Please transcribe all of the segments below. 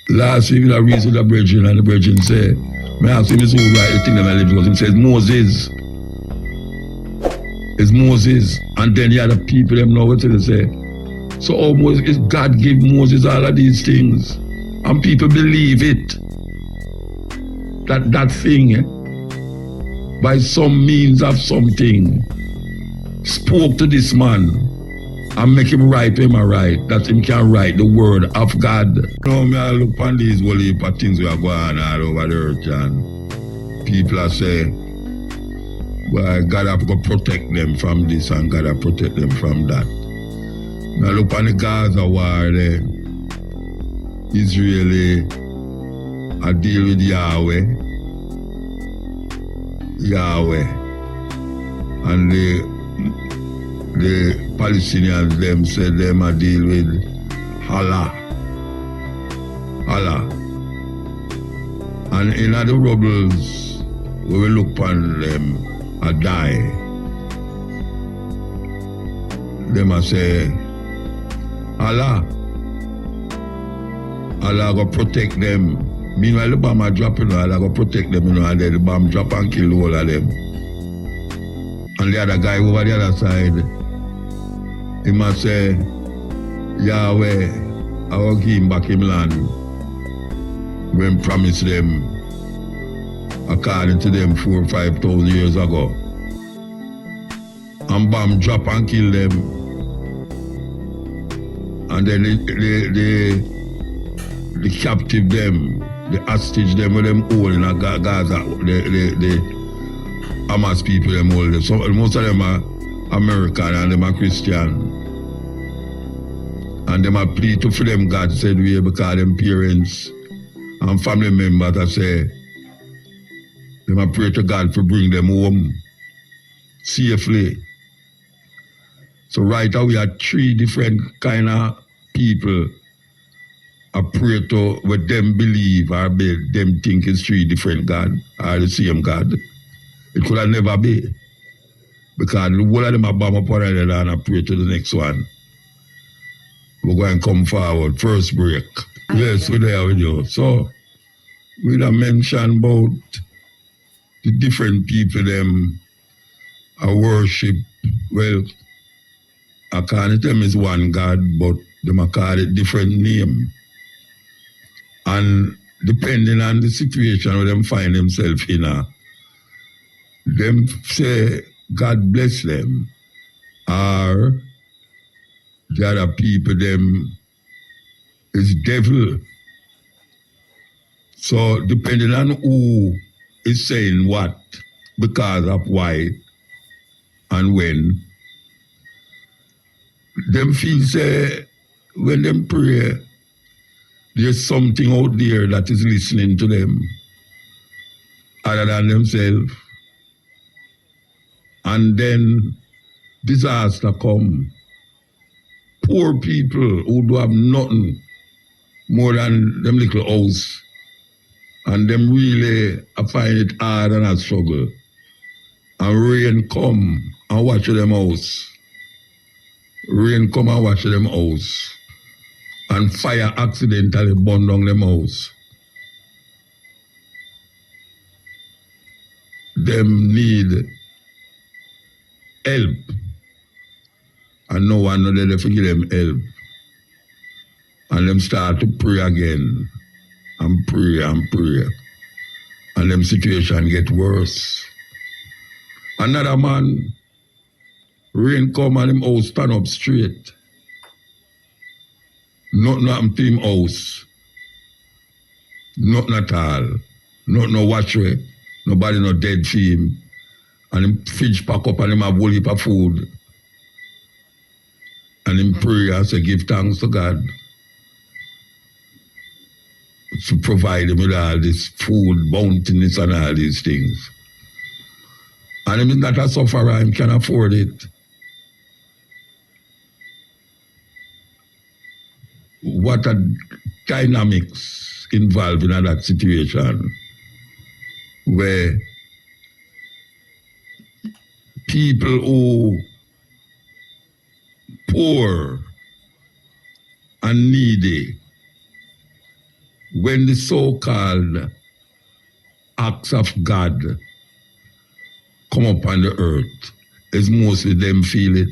Last week, I read with the brethren, and the brethren say, I ask him, who write the thing that I live because he says, Moses. It's Moses. And then the other people, them know what they say. So, oh, Moses, God give Moses all of these things. And people believe it. That thing, by some means of something, spoke to this man and make him write him a right, that him can write the word of God. Now, me I look on these whole heap of things we are going on all over the earth, and people are saying, well, God have to protect them from this and God have to protect them from that. Now look on the Gaza war there. Israeli I deal with Yahweh. And the Palestinians them said them I deal with Allah. And in the rubbles we will look upon them and die. Them a say Allah go protect them. Meanwhile the bomb are dropping, Allah go protect them, and then the bomb drop and kill the whole of them. And the other guy over the other side, he must say, Yahweh, I will give him back him land when promised them according to them 4,000 or 5,000 years ago. And bomb drop and kill them. And then the captive them, the hostage them with them all in Gaza, the Hamas people them all. So most of them are American and them are Christian. And them are plead to for them God said we because them parents and family members that say them are pray to God for bring them home safely. So right now we have 3 different kind of people I pray to what them believe or them think is 3 different God or the same God. It could have never be. Because the whole of them are bomb upon each other and I pray to the next one. We're going to come forward. First break. Yes, we're there with you. So, we have mentioned about the different people them I worship. Well, I can't tell them it's one God, but them I call it different name. And depending on the situation where them find themselves in, them say, God bless them, or the other people, them is devil. So depending on who is saying what, because of why and when, them feel say, when them pray, there's something out there that is listening to them other than themselves. And then disaster come. Poor people who do have nothing more than them little house. And them really find it hard and a struggle. And rain come and watch them house. Rain come and watch them house. And fire accidentally burn down them house. Them need help. And no one know they forgive them help. And them start to pray again. And pray and pray. And them situation get worse. Another man, rain come and him house stand up straight. Nothing happened to him house. Nothing at all. No watch way. Nobody no dead for him. And him fridge pack up and him have whole heap of food. And him pray and say give thanks to God to provide him with all this food, bountiness and all these things. And him is not a sufferer, him can afford it. What are dynamics involved in that situation where people who poor and needy when the so-called acts of God come upon the earth, it's mostly them feel it.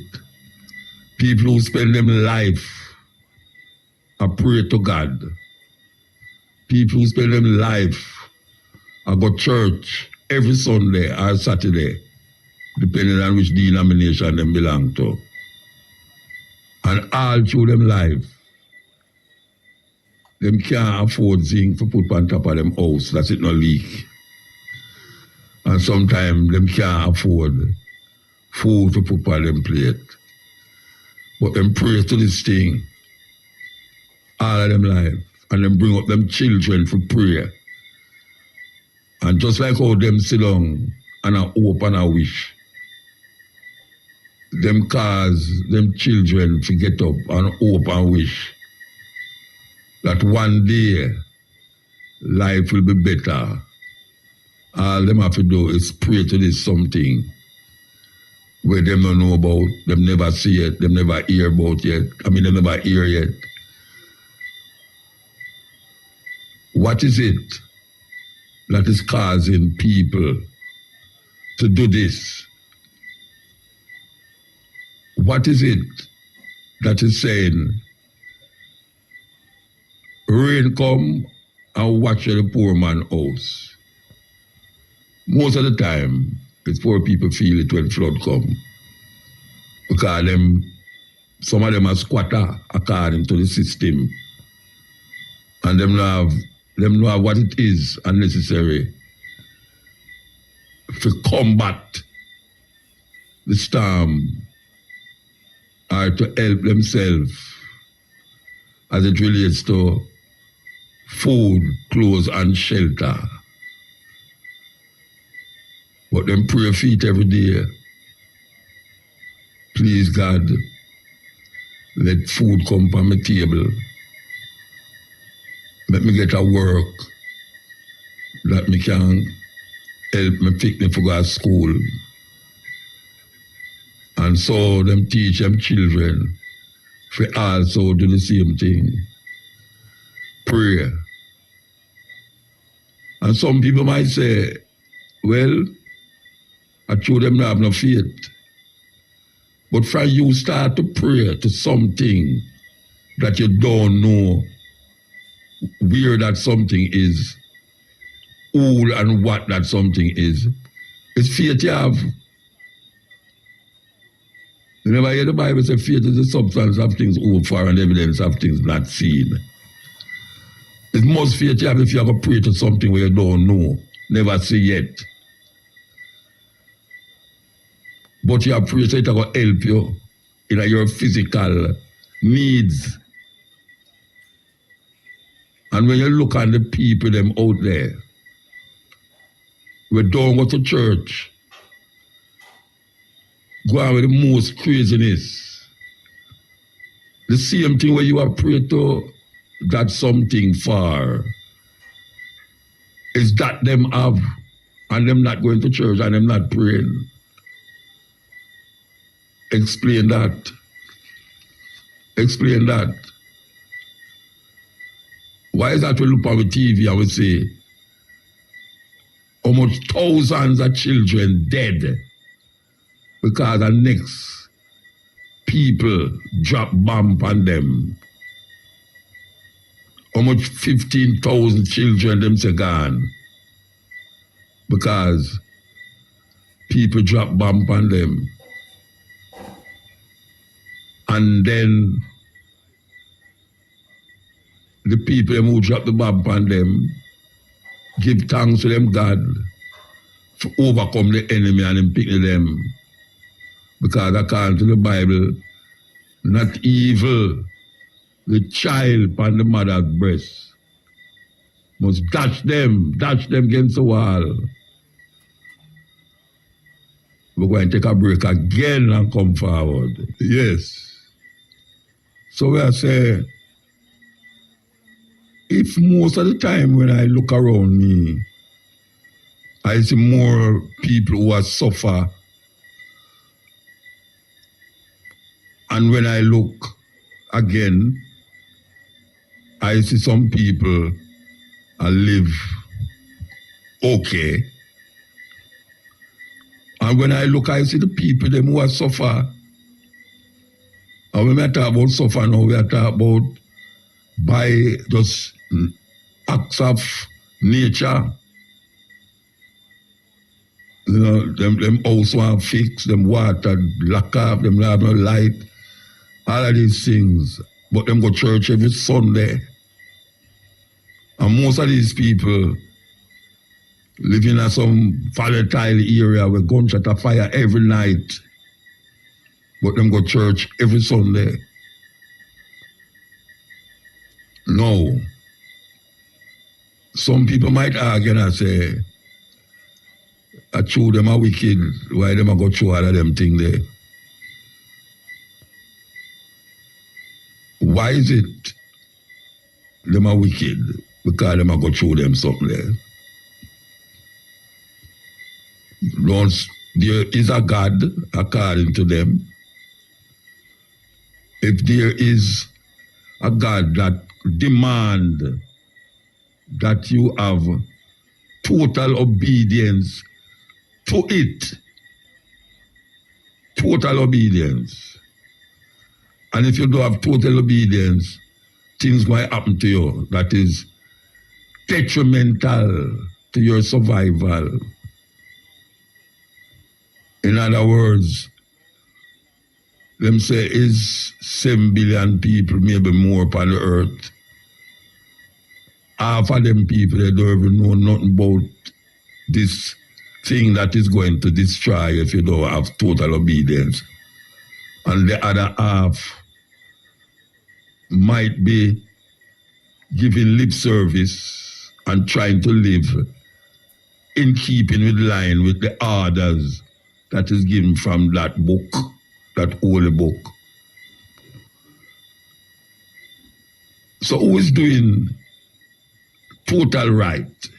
People who spend them life I pray to God. People who spend them life I go church every Sunday or Saturday, depending on which denomination them belong to. And all through them life, them can't afford zinc to put on top of them house, that's it no leak. And sometimes them can't afford food to put on them plate. But them pray to this thing all of them life, and them bring up them children for prayer. And just like how them sit down and a hope and a wish, them cause them children to get up and hope and wish that one day life will be better. All them have to do is pray to this something where them don't know about, them never see it, them never hear about yet. They never hear yet. What is it that is causing people to do this? What is it that is saying, rain come and watch the poor man's house? Most of the time, it's poor people feel it when flood come. Because some of them are squatter according to the system. And them know what it is unnecessary to combat the storm or to help themselves as it relates to food, clothes, and shelter. But them pray feet every day. Please God, let food come from my table. Let me get a work that me can help me pick me for go to school. And so them teach them children for also do the same thing. Pray. And some people might say, well, I told them to have no faith. But from you start to pray to something that you don't know where that something is, who and what that something is. It's faith you have. You never hear the Bible say faith is the substance of things hoped for and evidence of things not seen. It's most faith you have if you have to pray to something where you don't know, never see yet. But you have prayed so it will help you in your physical needs. And when you look at the people them out there, we don't go to church, go on with the most craziness. The same thing where you have prayed to that something for is that them have, and them not going to church and them not praying. Explain that. Explain that. Why is that we look on the TV and we say, how much thousands of children dead because the next people drop bomb on them? How much 15,000 children them say gone because people drop bomb on them? And then the people who drop the bomb on them give thanks to them God to overcome the enemy and them pick them. Because according to the Bible, not evil, the child upon the mother's breast must dash them against the wall. We're going to take a break again and come forward. Yes. So we are saying, if most of the time when I look around me, I see more people who are suffer, and when I look again, I see some people and live okay. And when I look, I see the people them who are suffer. And when we talk about suffer now, we are talking about by just acts of nature. You know, them house want fix, them water lock off, them have no light, all of these things. But them go church every Sunday. And most of these people live in some volatile area where gunshot are fire every night. But them go church every Sunday. No. Some people might argue and say, I true them are wicked, why them a go through all of them things there? Why is it them are wicked? Because them a go through them something there. Once there is a God according to them. If there is a God that demand that you have total obedience to it, total obedience. And if you don't have total obedience, things might happen to you that is detrimental to your survival. In other words, them say is 7 billion people, maybe more upon the earth. Half of them people, they don't even know nothing about this thing that is going to destroy if you don't have total obedience. And the other half might be giving lip service and trying to live in keeping with line with the orders that is given from that book, that holy book. So who is doing total right?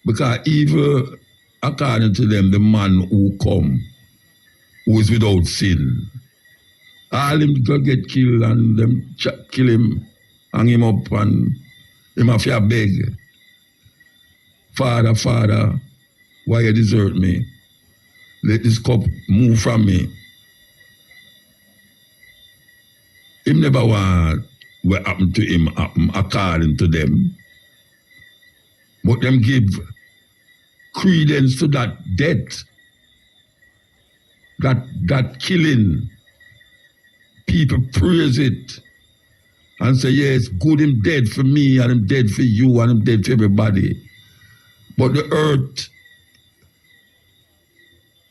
Because even according to them, the man who come, who is without sin, all him go get killed and them kill him, hang him up and him have to beg, Father, Father, why you desert me? Let this cup move from me. Him never want what happened to him happen according to them. But them give credence to that death, that killing. People praise it and say, yes, good, him dead for me, and him dead for you, and him dead for everybody. But the earth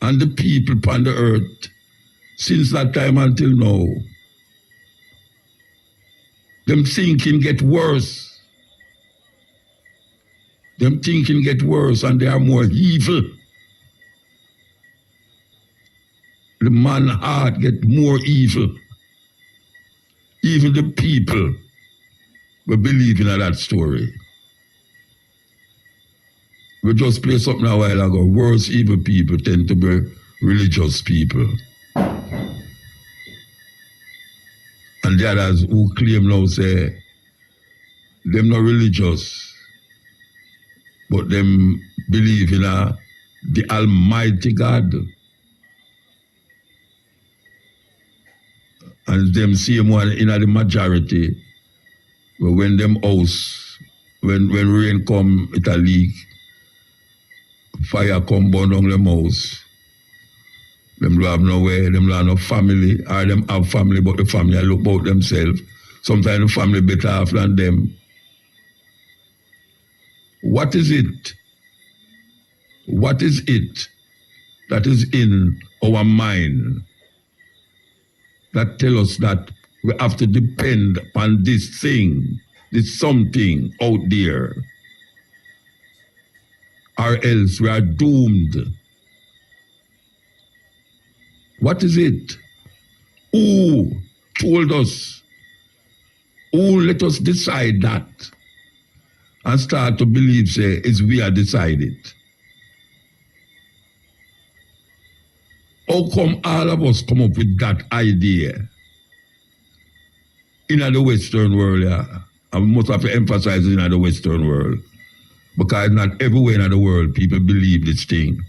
and the people upon the earth, since that time until now, them thinking get worse. Them thinking get worse, and they are more evil. The man's heart get more evil. Even the people were believing in that story. We just played something a while ago. Worse evil people tend to be religious people. And the others who claim now say, them not religious, but them believe in the Almighty God. And them same one in the majority, but when them house, when rain come, it a leak, fire come burn down them house. Them don't have nowhere, them don't have no family, or them have family, but the family look about themselves. Sometimes the family better off than them. What is it? What is it that is in our mind that tell us that we have to depend upon this thing, this something out there, or else we are doomed? What is it? Who told us? Who let us decide that? And start to believe, say, it's we are decided. How come all of us come up with that idea in the Western world? Yeah? I must have to emphasize in the Western world. Because not everywhere in the world people believe this thing.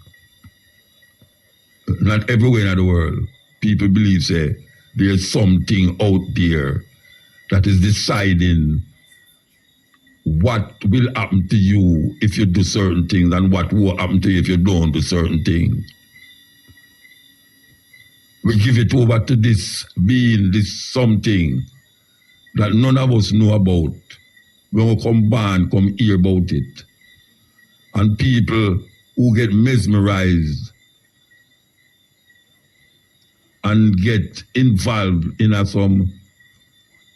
Not everywhere in the world people believe, say, there's something out there that is deciding what will happen to you if you do certain things and what will happen to you if you don't do certain things. We give it over to this being, this something that none of us know about. When we come hear about it. And people who get mesmerized and get involved in some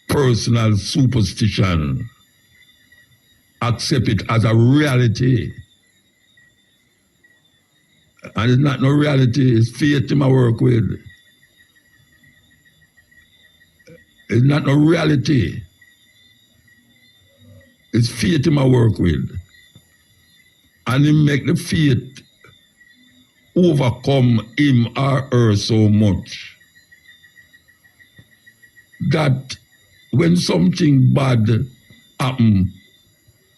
personal superstition, accept it as a reality. And it's not no reality, it's faith in my work with. It's not no reality. It's faith in my work with. And he make the faith overcome him or her so much that when something bad happen,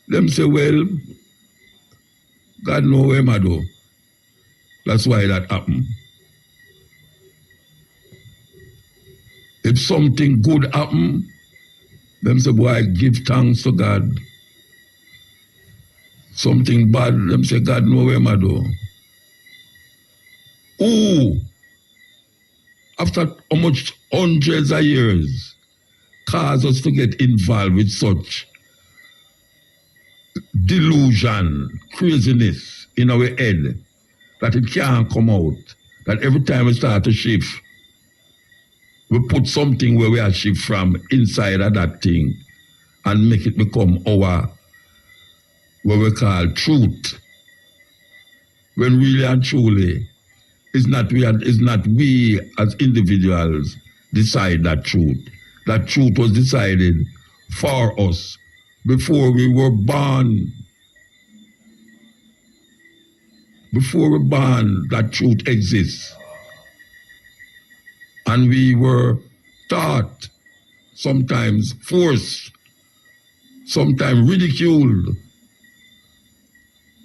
them say, well, God know where I do. That's why that happened. If something good happen, them say, boy, give thanks to God. Something bad, them say, God know where I do. Who, after how much hundreds of years, cause us to get involved with such delusion, craziness in our head, that it can't come out, that every time we start to shift, we put something where we are shift from inside of that thing and make it become our, what we call truth. When really and truly, it's not we as individuals decide that truth. That truth was decided for us before we were born. Before we were born, that truth exists. And we were taught, sometimes forced, sometimes ridiculed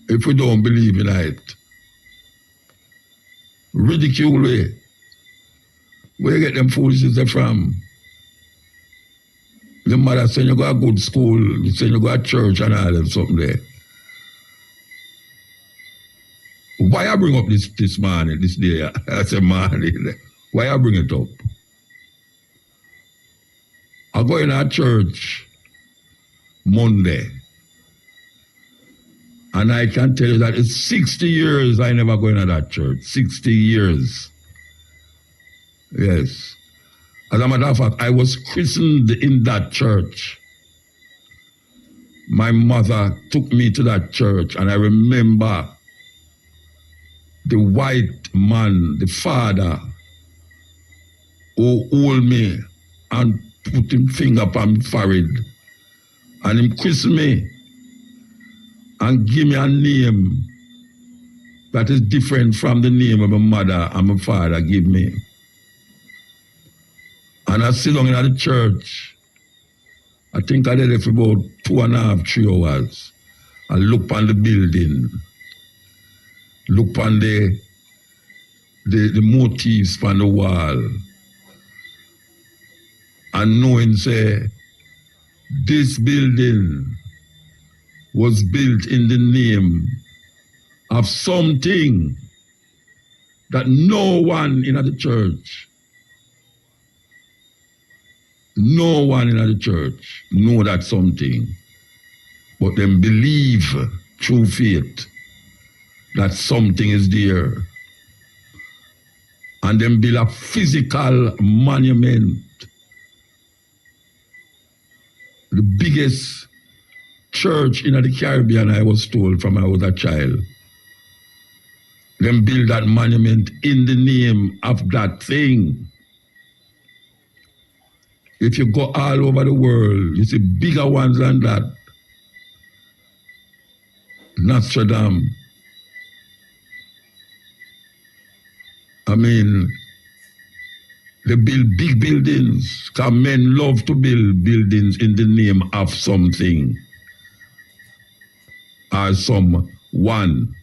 if we don't believe in it. Ridicule way. Where you get them foolishness from? The mother saying you go to good school, you saying you go to church and all them something there. Why I bring up this morning, this day? I say morning. Why I bring it up? I go in our church Monday. And I can tell you that it's 60 years I never go into that church. 60 years. Yes. As a matter of fact, I was christened in that church. My mother took me to that church, and I remember the white man, the father, who hold me and put him finger upon my forehead, and him kiss me and give me a name that is different from the name of my mother and my father give me. And I sit down in the church. I think I did it for about 2.5, 3 hours. I look on the building, look on the motifs on the wall, and knowing, say, this building was built in the name of something that no one in the church know that something, but them believe through faith that something is there. And them build a physical monument, the biggest church in the Caribbean, I was told from I was a child. Them build that monument in the name of that thing. If you go all over the world, you see bigger ones than that. Nostradamus. I mean, they build big buildings, because men love to build buildings in the name of something. or someone,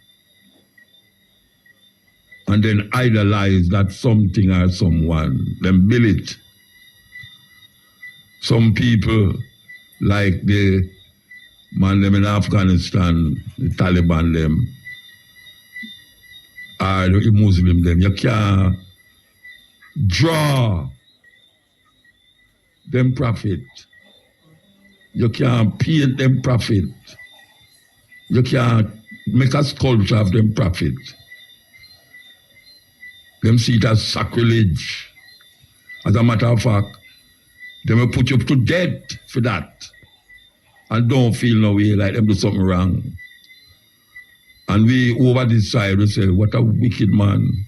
and then idolize that something or someone, then build it. Some people, like the man them in Afghanistan, the Taliban them, or the Muslim them, you can't draw them prophet. You can't paint them prophet. You can't make a sculpture of them prophet. Them see it as sacrilege. As a matter of fact, they will put you to death for that. And don't feel no way like them do something wrong. And we over this side, we say, what a wicked man.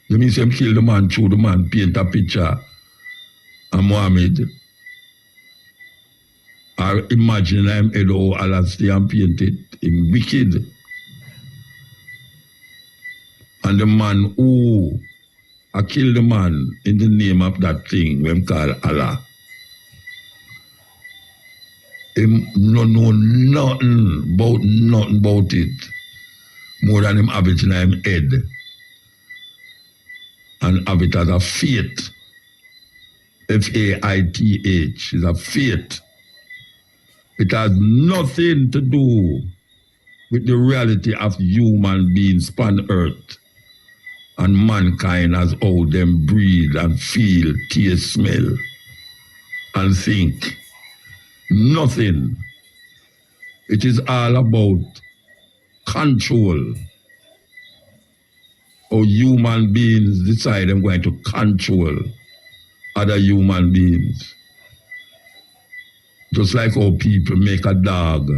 You mean them kill the man through the man, paint a picture of Muhammad. Or imagine him head how Allah stay and paint it. Him wicked. And the man who killed the man in the name of that thing we call Allah. Him no know nothing about it. More than him have it in him head. And have it as a faith. Faith is a faith. It has nothing to do with the reality of human beings upon earth and mankind as how them breathe and feel, taste, smell, and think. Nothing. It is all about control. How human beings decide they're going to control other human beings. Just like how people make a dog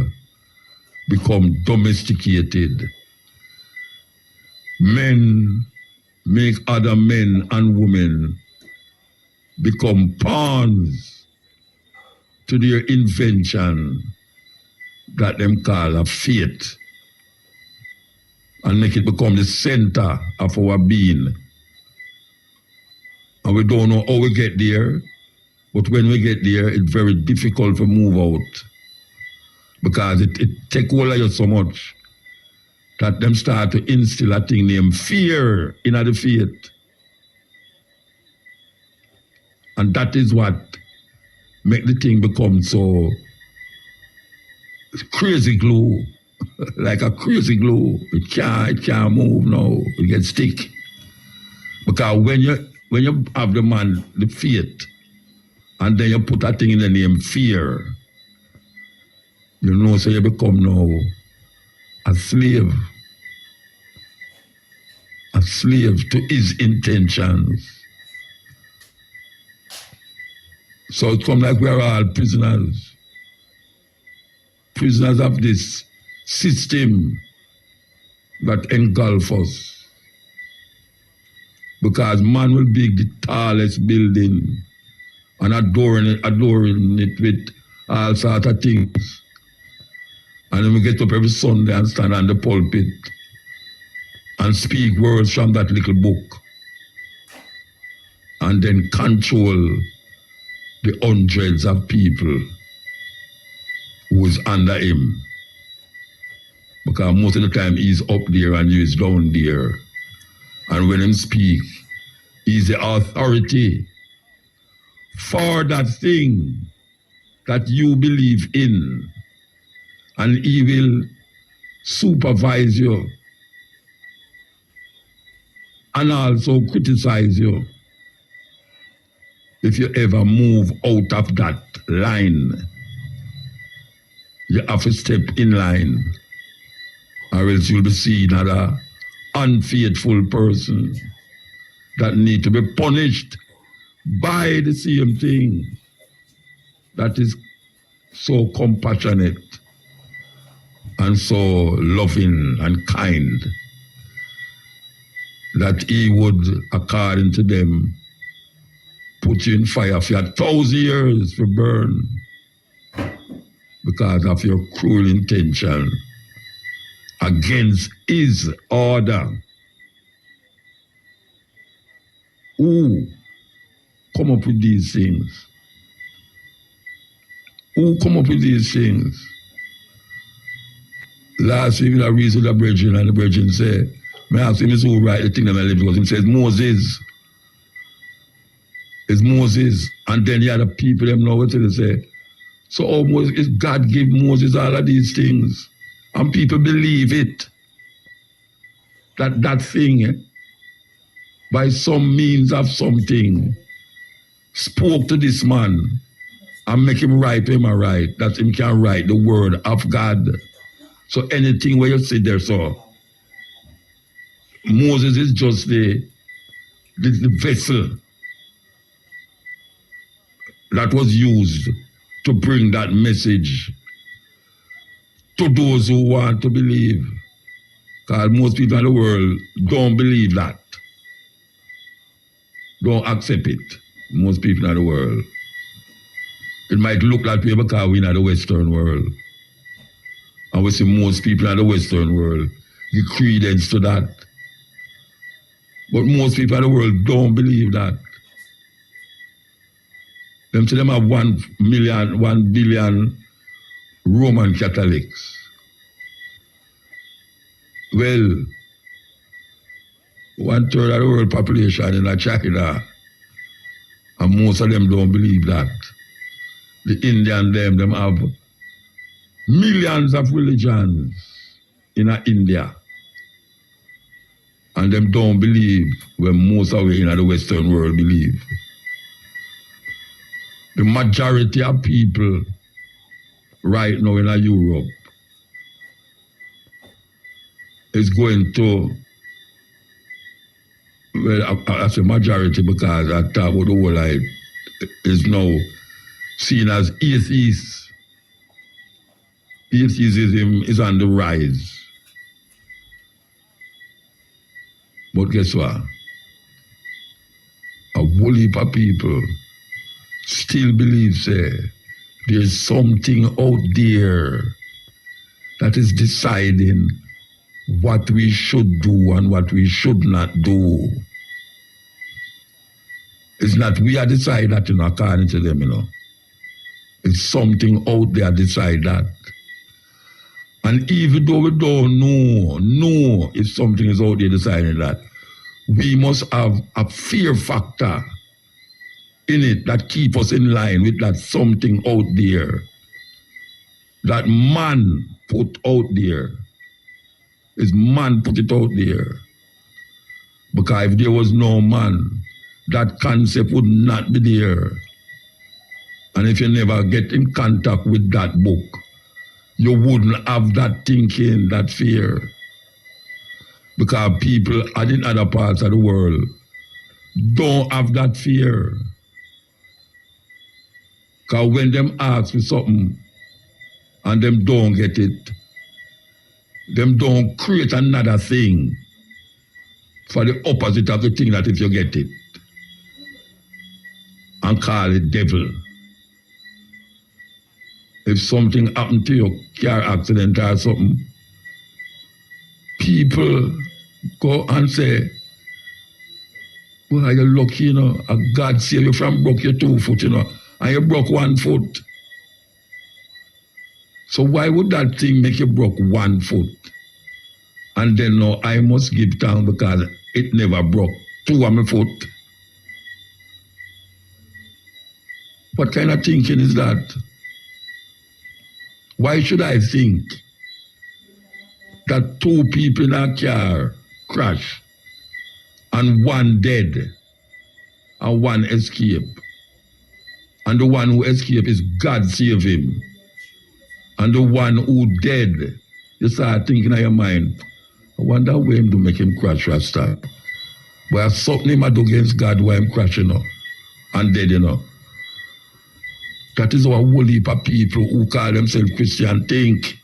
become domesticated. Men make other men and women become pawns to their invention that them call a fate, and make it become the center of our being. And we don't know how we get there, but when we get there, it's very difficult to move out because it take hold of you so much that them start to instill a thing named fear in the faith. And that is what make the thing become so crazy glue, like a crazy glue. It can't move now. It gets stick. Because when you have the man, the faith, and then you put that thing in the name fear, you know, so you become now a slave to his intentions. So it comes like we are all prisoners of this system that engulf us. Because man will build the tallest building and adoring it with all sorts of things. And then we get up every Sunday and stand on the pulpit and speak words from that little book. And then control the hundreds of people who is under him. Because most of the time he's up there and he's down there. And when him speak, he's the authority for that thing that you believe in. And he will supervise you and also criticize you if you ever move out of that line. You have to step in line, or else you'll be seen as an unfaithful person that need to be punished by the same thing that is so compassionate and so loving and kind, that he would, according to them, put you in fire for 1,000 years to burn because of your cruel intention against his order. Who come up with these things? Who come up with these things? Last week, I read with the brethren, and the brethren say, I ask him, who write the thing that I live, because he says, Moses. It's Moses. And then the other people, them know what they say. So almost God give Moses all of these things. And people believe it. That thing, by some means of something, spoke to this man and make him write him a write, that him can write the word of God. So anything where you sit there, so Moses is just the vessel that was used to bring that message to those who want to believe. Because most people in the world don't believe that. Don't accept it. Most people in the world. It might look that way because we're in the Western world. And we see most people in the Western world give credence to that. But most people in the world don't believe that. Them say them have 1 billion Roman Catholics. Well, 1/3 of the world population in China, and most of them don't believe that. The Indian them have millions of religions in India, and them don't believe when most of we in the Western world believe. The majority of people right now in Europe is going to, well, I say majority because I talk about the whole life is now seen as atheists. Atheism is on the rise. But guess what? A whole heap of people still believe, say, there's something out there that is deciding what we should do and what we should not do. It's not we are decide that, according to them, It's something out there decide that. And even though we don't know if something is out there deciding that, we must have a fear factor in it that keep us in line with that something out there that man put out there. Is man put it out there. Because if there was no man, that concept would not be there. And if you never get in contact with that book, you wouldn't have that thinking, that fear. Because people in other parts of the world don't have that fear. Because when them ask for something and them don't get it, them don't create another thing for the opposite of the thing that if you get it and call it devil. If something happened to your car accident or something, people go and say, well, you're lucky, and God save you from broke your 2 foot, and you broke 1 foot. So why would that thing make you broke 1 foot? And then no, I must give thanks because it never broke 2 of my foot. What kind of thinking is that? Why should I think that 2 people in a car crash and 1 dead and 1 escape? And the one who escaped is God save him. And the one who dead, you start thinking in your mind, I wonder where him to make him crash Rasta. But I something him do against God why him crashing and dead, That is our whole heap of people who call themselves Christian think.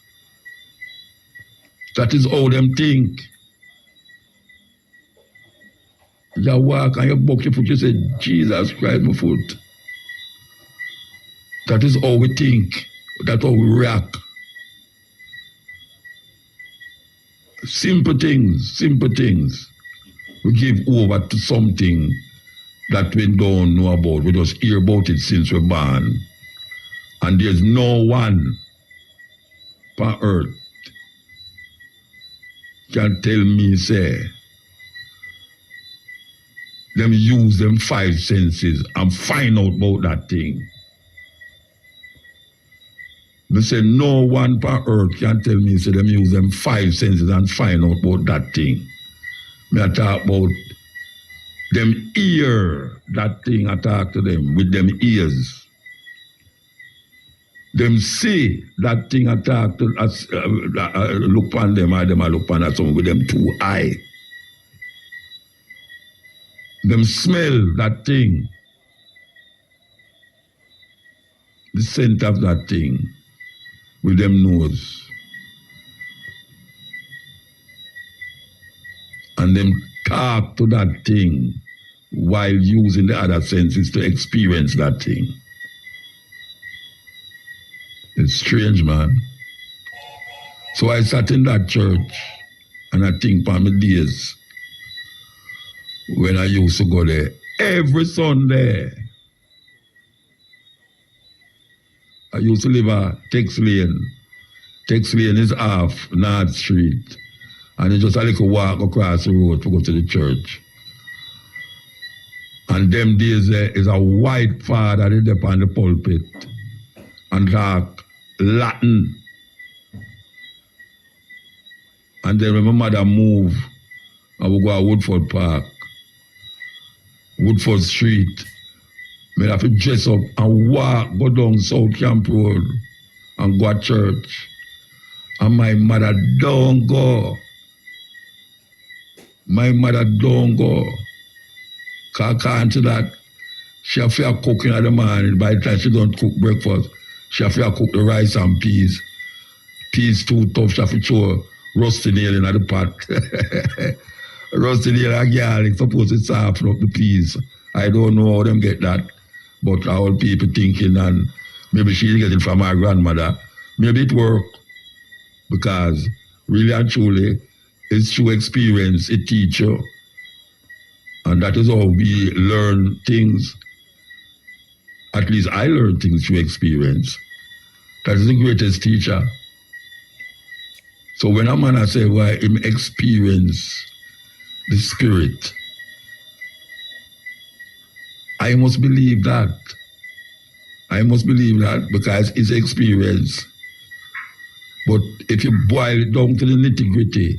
That is how them think. You walk and you buck your foot, you say, Jesus Christ, my foot. That is how we think. That's how we react. Simple things. We give over to something that we don't know about. We just hear about it since we're born. And there's no one on earth can tell me, say, them use them 5 senses and find out about that thing. They say no one on earth can tell me, say them use them 5 senses and find out about that thing. Me I talk about them hear that thing, I talk to them with them ears. Them see that thing, I talk to, look on them, or them I look on someone with them 2 eyes. Them smell that thing, the scent of that thing with them nose. And them talk to that thing while using the other senses to experience that thing. It's strange, man. So I sat in that church and I think for my days when I used to go there every Sunday. I used to live at Tex Lane. Tex Lane is off North Street. And it's just a little walk across the road to go to the church. And them days there is a white father there on the pulpit and talk Latin. And then when my mother moved, I would go to Woodford Park, Woodford Street. I have to dress up and walk, go down South Camp Road and go to church. And my mother don't go. My mother don't go. Can't to that. She have to cook in the morning. By the time she don't cook breakfast, she have to cook the rice and peas. Peas too tough, she have to throw rusty nail in the pot. Rusty nail and garlic, suppose it's soften up the peas. I don't know how them get that. But all people thinking, and maybe she get it from her grandmother. Maybe it work. Because really and truly, it's through experience it teach you. And that is how we learn things. At least I learn things through experience. That is the greatest teacher. So when a man say why him experience the spirit, I must believe that. I must believe that because it's experience. But if you boil it down to the nitty-gritty,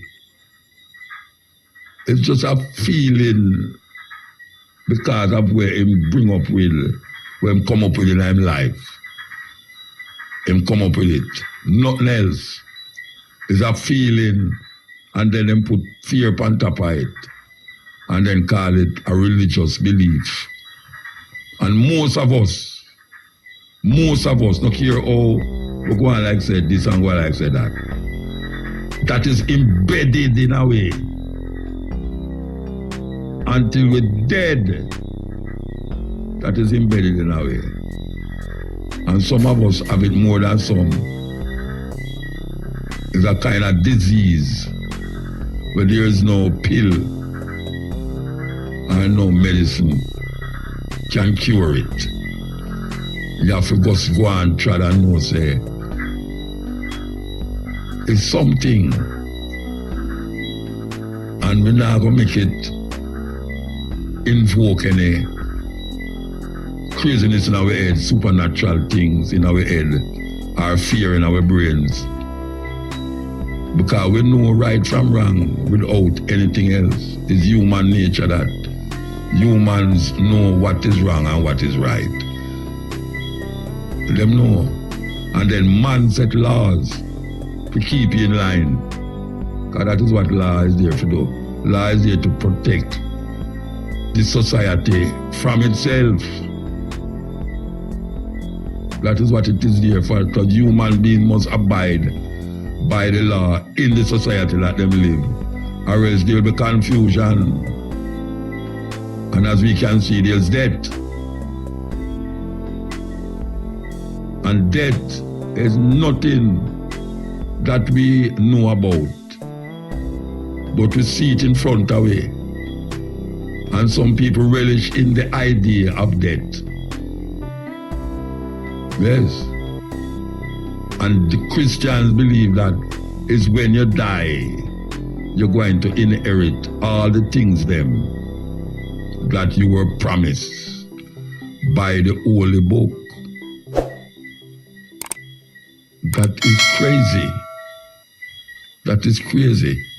it's just a feeling because of where him bring up with, where him come up with in his life. Him come up with it. Nothing else. It's a feeling, and then him put fear on top of it, and then call it a religious belief. And most of us, not care how we go on like said this and go on like said that. That is embedded in a way. Until we're dead, that is embedded in a way. And some of us have it more than some. It's a kind of disease where there is no pill and no medicine can cure it. You have to just go and try to know, say, it's something. And we're not going to make it invoke any craziness in our head, supernatural things in our head, or fear in our brains. Because we know right from wrong without anything else. It's human nature that humans know what is wrong and what is right. Them know. And then man set laws to keep you in line. Because that is what law is there to do. Law is there to protect the society from itself. That is what it is there for. Because human beings must abide by the law in the society that them live. Or else there will be confusion. And as we can see, there's death. And death is nothing that we know about. But we see it in front of us. And some people relish in the idea of death. Yes. And the Christians believe that is when you die, you're going to inherit all the things them that you were promised by the Holy Book. That is crazy. That is crazy.